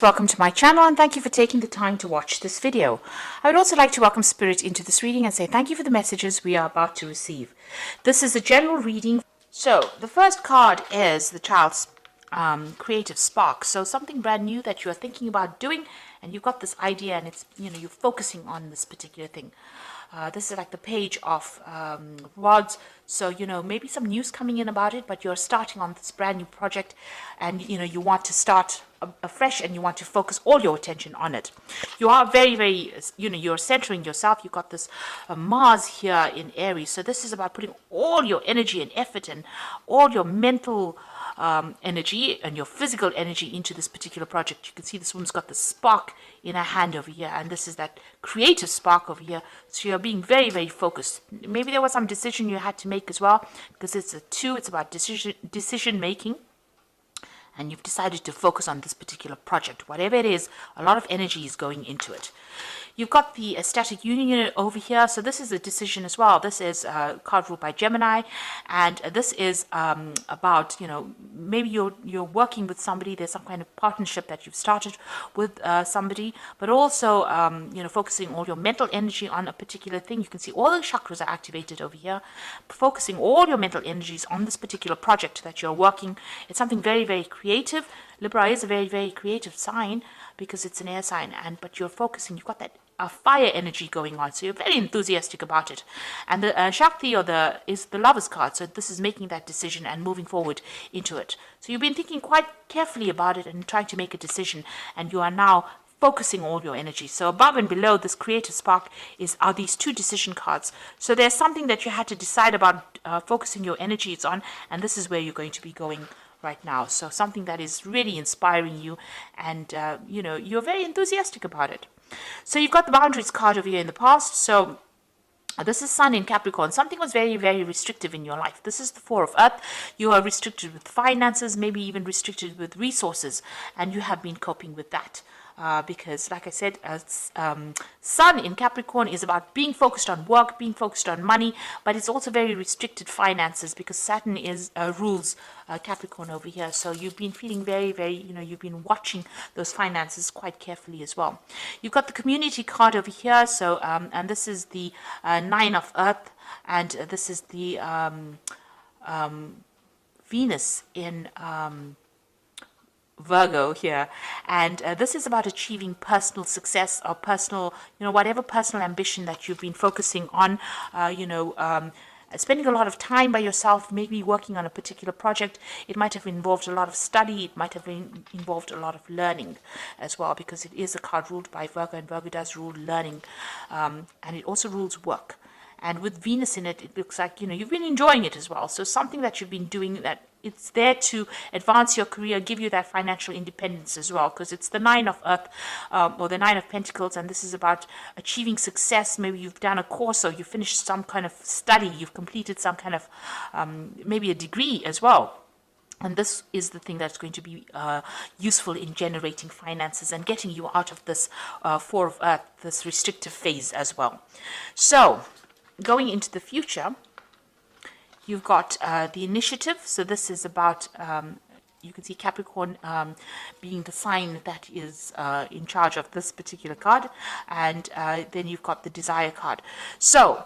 Welcome to my channel and thank you for taking the time to watch this video. I would also like to welcome Spirit into this reading and say thank you for the messages we are about to receive. This is a general reading. So the first card is the child's creative spark. So something brand new that you're thinking about doing and you've got this idea and it's, you're focusing on this particular thing. This is like the page of rods. So, maybe some news coming in about it, but you're starting on this brand new project and, you want to start afresh and you want to focus all your attention on it. You are very, very, you're centering yourself. You've got this Mars here in Aries. So this is about putting all your energy and effort and all your mental energy and your physical energy into this particular project. You can see this woman's got the spark in her hand over here, and this is that creative spark over here. So you're being very, very focused. Maybe there was some decision you had to make as well, because it's a 2. It's about decision making. And you've decided to focus on this particular project. Whatever it is, a lot of energy is going into it. You've got the static union over here. So this is a decision as well. This is a card ruled by Gemini. And this is about, maybe you're working with somebody. There's some kind of partnership that you've started with somebody. But also, focusing all your mental energy on a particular thing. You can see all the chakras are activated over here. Focusing all your mental energies on this particular project that you're working. It's something very, very creative. Libra is a very, very creative sign because it's an air sign, but you're focusing, you've got that fire energy going on, so you're very enthusiastic about it. And the Shakti is the Lover's card, so this is making that decision and moving forward into it. So you've been thinking quite carefully about it and trying to make a decision, and you are now focusing all your energy. So above and below this creative spark are these 2 decision cards. So there's something that you had to decide about focusing your energies on, and this is where you're going to be going right now. So something that is really inspiring you, and you're very enthusiastic about it. So you've got the boundaries card over here in the past. So this is Sun in Capricorn. Something was very, very restrictive in your life. This is the 4 of Earth. You are restricted with finances, maybe even restricted with resources, and you have been coping with that. Because, like I said, Sun in Capricorn is about being focused on work, being focused on money, but it's also very restricted finances because Saturn rules Capricorn over here. So you've been feeling very, very, you've been watching those finances quite carefully as well. You've got the community card over here. So, and this is the 9 of Earth, and this is the Venus in Virgo here, and this is about achieving personal success or personal, whatever personal ambition that you've been focusing on, spending a lot of time by yourself, maybe working on a particular project. It might have involved a lot of study. It might have involved a lot of learning as well, because it is a card ruled by Virgo, and Virgo does rule learning, and it also rules work. And with Venus in it, it looks like, you've been enjoying it as well. So something that you've been doing, that it's there to advance your career, give you that financial independence as well, because it's the 9 of Earth, or the 9 of Pentacles, and this is about achieving success. Maybe you've done a course, or you finished some kind of study, you've completed some kind of, maybe a degree as well. And this is the thing that's going to be useful in generating finances and getting you out of this 4 of Earth, this restrictive phase as well. So, going into the future, you've got the initiative. So this is about, you can see Capricorn being the sign that is in charge of this particular card. And then you've got the desire card. So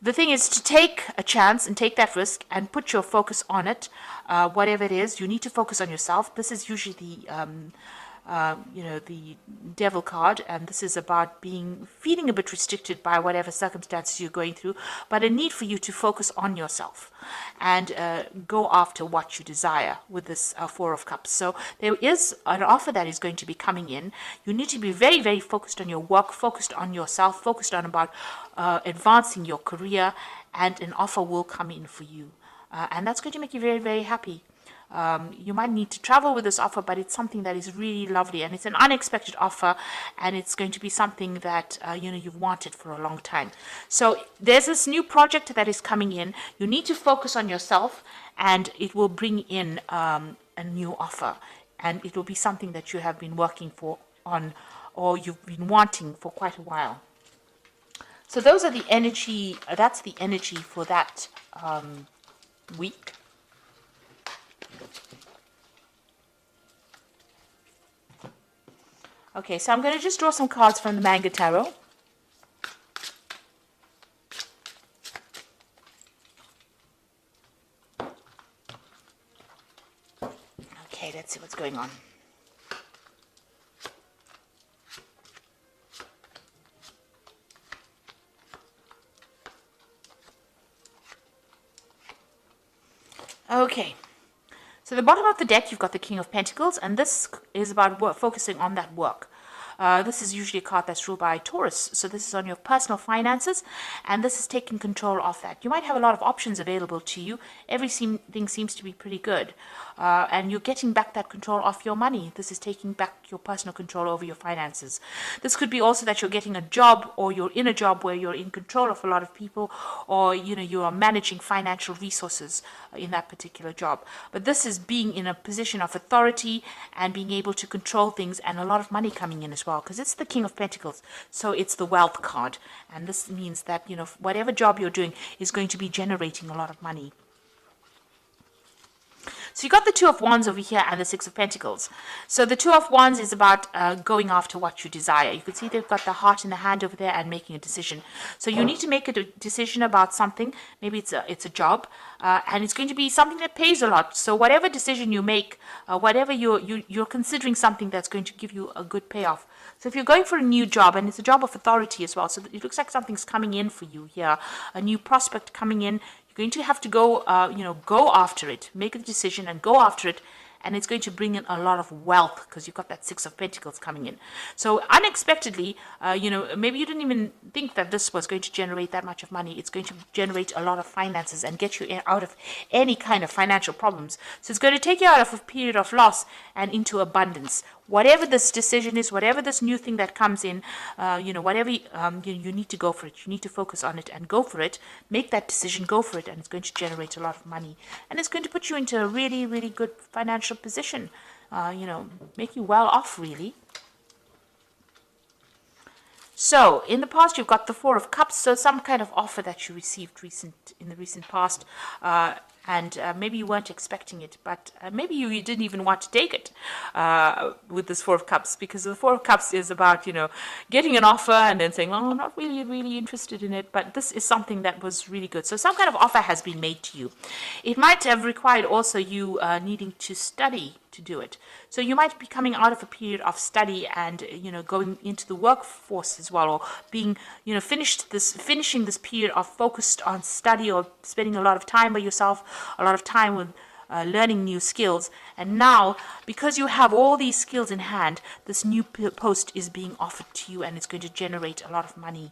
the thing is to take a chance and take that risk and put your focus on it. Whatever it is, you need to focus on yourself. This is usually the devil card, and this is about feeling a bit restricted by whatever circumstances you're going through, but a need for you to focus on yourself and go after what you desire with this 4 of Cups. So there is an offer that is going to be coming in. You need to be very, very focused on your work, focused on yourself, focused on about advancing your career, and an offer will come in for you. And that's going to make you very, very happy. You might need to travel with this offer, but it's something that is really lovely, and it's an unexpected offer, and it's going to be something that you've wanted for a long time. So there's this new project that is coming in. You need to focus on yourself, and it will bring in a new offer, and it will be something that you have been working on, or you've been wanting for quite a while. So those are the energy. That's the energy for that week. Okay, so I'm going to just draw some cards from the Manga Tarot. Okay, let's see what's going on. Okay, so the bottom of the deck, you've got the King of Pentacles, and this is about focusing on that work. This is usually a card that's ruled by Taurus, so this is on your personal finances, and this is taking control of that. You might have a lot of options available to you. Everything seems to be pretty good, and you're getting back that control of your money. This is taking back your personal control over your finances. This could be also that you're getting a job, or you're in a job where you're in control of a lot of people, or you are managing financial resources in that particular job. But this is being in a position of authority and being able to control things, and a lot of money coming in as well, because it's the King of Pentacles, so it's the wealth card, and this means that whatever job you're doing is going to be generating a lot of money. So you got the Two of Wands over here and the Six of Pentacles. So the Two of Wands is about going after what you desire. You can see they've got the heart in the hand over there and making a decision. So you need to make a decision about something. Maybe it's a job, and it's going to be something that pays a lot. So whatever decision you make, whatever you're considering something that's going to give you a good payoff. So if you're going for a new job, and it's a job of authority as well, so it looks like something's coming in for you here, a new prospect coming in. You're going to have to go, go after it, make a decision and go after it, and it's going to bring in a lot of wealth because you've got that Six of Pentacles coming in. So unexpectedly, maybe you didn't even think that this was going to generate that much of money. It's going to generate a lot of finances and get you out of any kind of financial problems. So it's going to take you out of a period of loss and into abundance. Whatever this decision is, whatever this new thing that comes in, whatever you need to go for it. You need to focus on it and go for it. Make that decision, go for it, and it's going to generate a lot of money. And it's going to put you into a really, really good financial position, make you well off, really. So, in the past, you've got the Four of Cups, so some kind of offer that you received in the recent past, and maybe you weren't expecting it, but maybe you didn't even want to take it with this Four of Cups, because the Four of Cups is about, getting an offer and then saying, well, I'm not really interested in it, but this is something that was really good. So some kind of offer has been made to you. It might have required also you needing to study to do it. So you might be coming out of a period of study and going into the workforce as well, or being finishing this period of focused on study, or spending a lot of time by yourself, a lot of time with learning new skills. And now, because you have all these skills in hand, this new post is being offered to you, and it's going to generate a lot of money.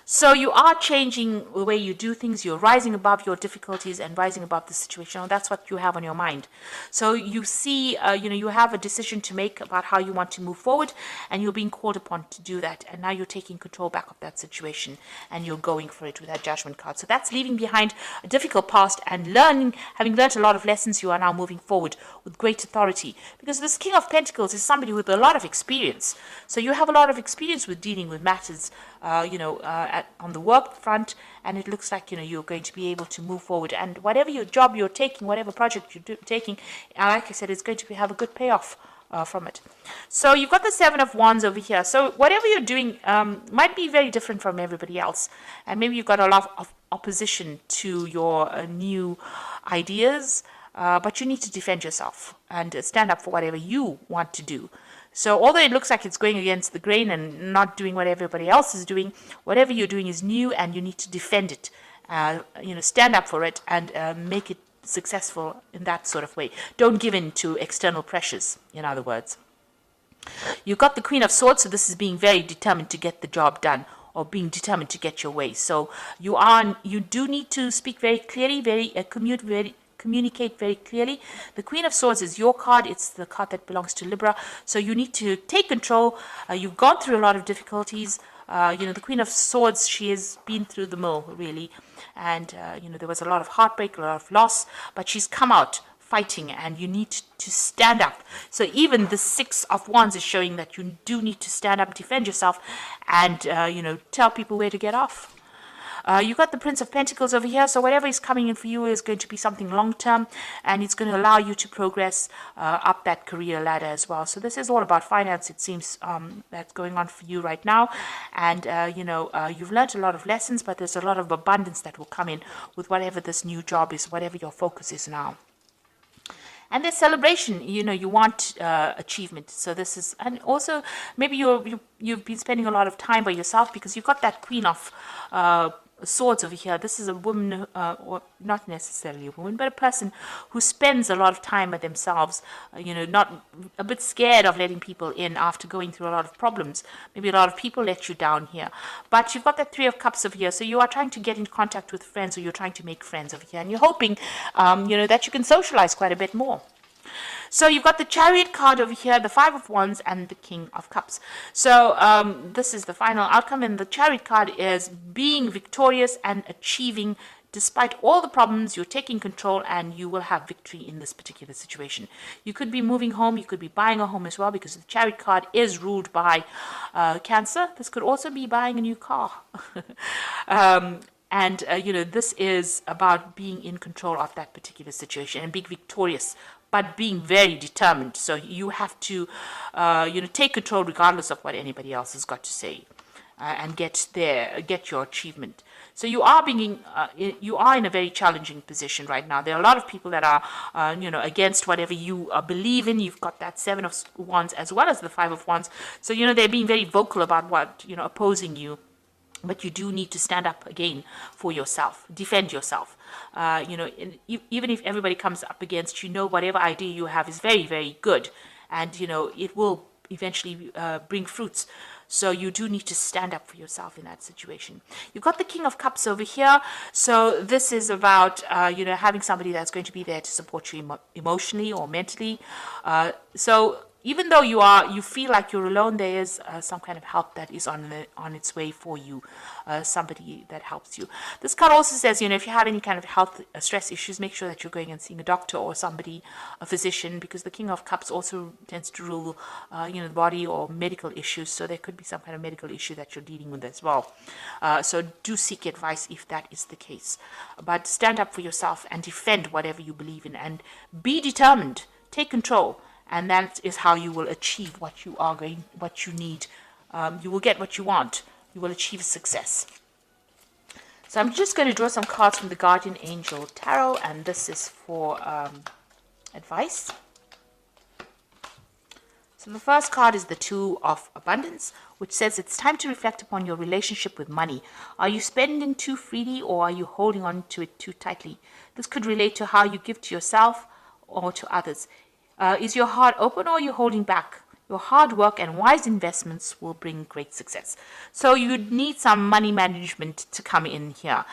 So you are changing the way you do things. You're rising above your difficulties and rising above the situation. And that's what you have on your mind. So you see, you have a decision to make about how you want to move forward, and you're being called upon to do that. And now you're taking control back of that situation, and you're going for it with that Judgment card. So that's leaving behind a difficult past and having learned a lot of lessons. You are now moving forward with great authority, because this King of Pentacles is somebody with a lot of experience. So you have a lot of experience with dealing with matters, on the work front, and it looks like you're going to be able to move forward. And whatever your job you're taking, whatever project you're taking, like I said, it's going to have a good payoff from it. So you've got the Seven of Wands over here. So whatever you're doing might be very different from everybody else, and maybe you've got a lot of opposition to your new ideas, but you need to defend yourself and stand up for whatever you want to do. So although it looks like it's going against the grain and not doing what everybody else is doing, whatever you're doing is new, and you need to defend it. Stand up for it and make it successful in that sort of way. Don't give in to external pressures, in other words. You've got the Queen of Swords, so this is being very determined to get the job done, or being determined to get your way. So you do need to speak very clearly, communicate very clearly. The Queen of Swords is your card. It's the card that belongs to Libra. So you need to take control. You've gone through a lot of difficulties. The Queen of Swords, she has been through the mill, really. And, there was a lot of heartbreak, a lot of loss, but she's come out fighting, and you need to stand up. So even the Six of Wands is showing that you do need to stand up, defend yourself, and, tell people where to get off. You got the Prince of Pentacles over here, so whatever is coming in for you is going to be something long-term, and it's going to allow you to progress up that career ladder as well. So this is all about finance, it seems, that's going on for you right now. And, you've learned a lot of lessons, but there's a lot of abundance that will come in with whatever this new job is, whatever your focus is now. And there's celebration, you want achievement. So this is, and also maybe you've been spending a lot of time by yourself, because you've got that Queen of Swords over here. This is a woman, or not necessarily a woman, but a person who spends a lot of time by themselves, not a bit scared of letting people in after going through a lot of problems. Maybe a lot of people let you down here. But you've got that Three of Cups over here, so you are trying to get in contact with friends, or you're trying to make friends over here, and you're hoping, that you can socialize quite a bit more. So you've got the Chariot card over here, the Five of Wands, and the King of Cups. So this is the final outcome, and the Chariot card is being victorious and achieving. Despite all the problems, you're taking control, and you will have victory in this particular situation. You could be moving home, you could be buying a home as well, because the Chariot card is ruled by Cancer. This could also be buying a new car. This is about being in control of that particular situation and being victorious, but being very determined. So you have to, take control regardless of what anybody else has got to say, and get your achievement. So you are in a very challenging position right now. There are a lot of people that are, against whatever you believe in. You've got that Seven of Wands as well as the Five of Wands. So, they're being very vocal about what, opposing you. But you do need to stand up again for yourself, defend yourself. Even if everybody comes up against whatever idea you have is very, very good, and it will eventually bring fruits. So you do need to stand up for yourself in that situation. You've got the King of Cups over here. So this is about having somebody that's going to be there to support you emotionally or mentally. So even though you feel like you're alone, there is some kind of help that is on its way for you, somebody that helps you. This card also says, if you have any kind of health stress issues, make sure that you're going and seeing a doctor or somebody, a physician, because the King of Cups also tends to rule, the body or medical issues. So there could be some kind of medical issue that you're dealing with as well. So do seek advice if that is the case. But stand up for yourself and defend whatever you believe in, and be determined. Take control. And that is how you will achieve what you need. You will get what you want. You will achieve success. So I'm just going to draw some cards from the Guardian Angel Tarot, and this is for advice. So the first card is the Two of Abundance, which says it's time to reflect upon your relationship with money. Are you spending too freely, or are you holding on to it too tightly? This could relate to how you give to yourself or to others. Is your heart open, or are you holding back? Your hard work and wise investments will bring great success. So you need some money management to come in here.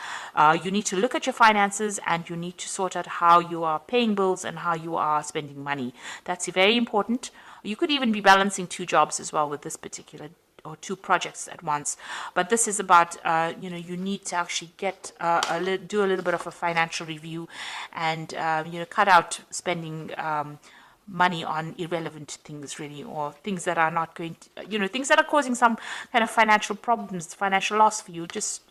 You need to look at your finances, and you need to sort out how you are paying bills and how you are spending money. That's very important. You could even be balancing two jobs as well with this particular, or two projects at once. But this is about, you need to actually do a little bit of a financial review, and, cut out spending money on irrelevant things, really, or things that are not going to, things that are causing some kind of financial problems, financial loss for you. Just,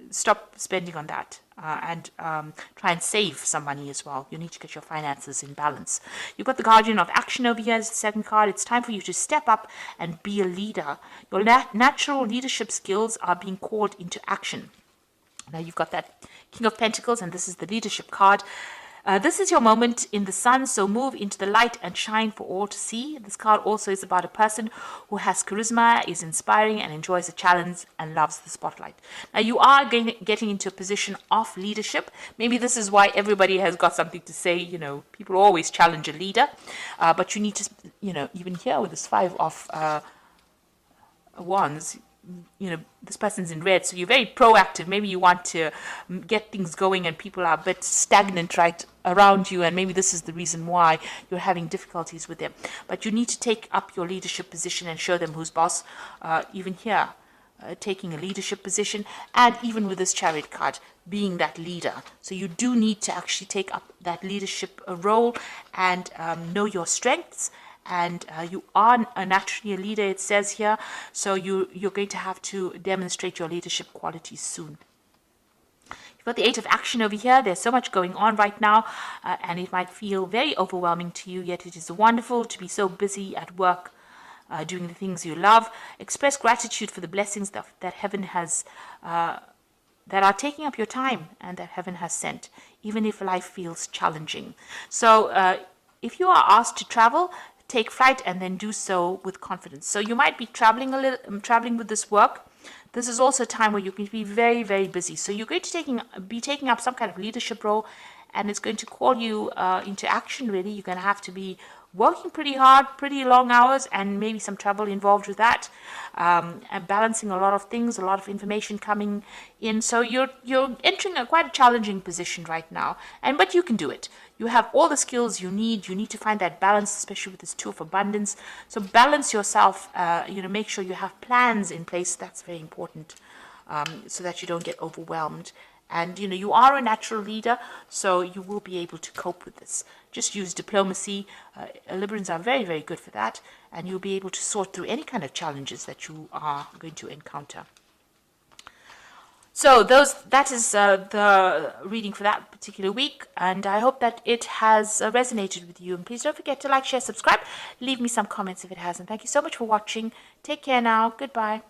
stop spending on that, and try and save some money as well. You need to get your finances in balance. You've got the Guardian of Action over here as the second card. It's time for you to step up and be a leader. Your natural leadership skills are being called into action. Now you've got that King of Pentacles, and this is the leadership card. This is your moment in the sun, so move into the light and shine for all to see. This card also is about a person who has charisma, is inspiring, and enjoys a challenge and loves the spotlight. Now you are getting into a position of leadership. Maybe this is why everybody has got something to say. People always challenge a leader, but you need to, even here with this Five of Wands, this person's in red, so you're very proactive. Maybe you want to get things going, and people are a bit stagnant right around you, and maybe this is the reason why you're having difficulties with them. But you need to take up your leadership position and show them who's boss. Even here, taking a leadership position, and even with this Chariot card, being that leader. So you do need to actually take up that leadership role, and know your strengths, and you are naturally a leader, it says here. So you're going to have to demonstrate your leadership qualities soon. You've got the 8 of action over here. There's so much going on right now, and it might feel very overwhelming to you, yet it is wonderful to be so busy at work, doing the things you love. Express gratitude for the blessings that heaven has, that are taking up your time and that heaven has sent, even if life feels challenging. So if you are asked to travel, take flight and then do so with confidence. So you might be traveling traveling with this work. This is also a time where you can be very, very busy. So you're going to be taking up some kind of leadership role, and it's going to call you into action, really. You're going to have to be working pretty hard, pretty long hours, and maybe some travel involved with that, and balancing a lot of things, a lot of information coming in. So you're entering quite a challenging position right now, but you can do it. You have all the skills you need. You need to find that balance, especially with this 2 of abundance. So balance yourself. Make sure you have plans in place. That's very important, so that you don't get overwhelmed. And, you are a natural leader, so you will be able to cope with this. Just use diplomacy. Librans are very, very good for that. And you'll be able to sort through any kind of challenges that you are going to encounter. So that is the reading for that particular week. And I hope that it has resonated with you. And please don't forget to like, share, subscribe. Leave me some comments if it hasn't. Thank you so much for watching. Take care now. Goodbye.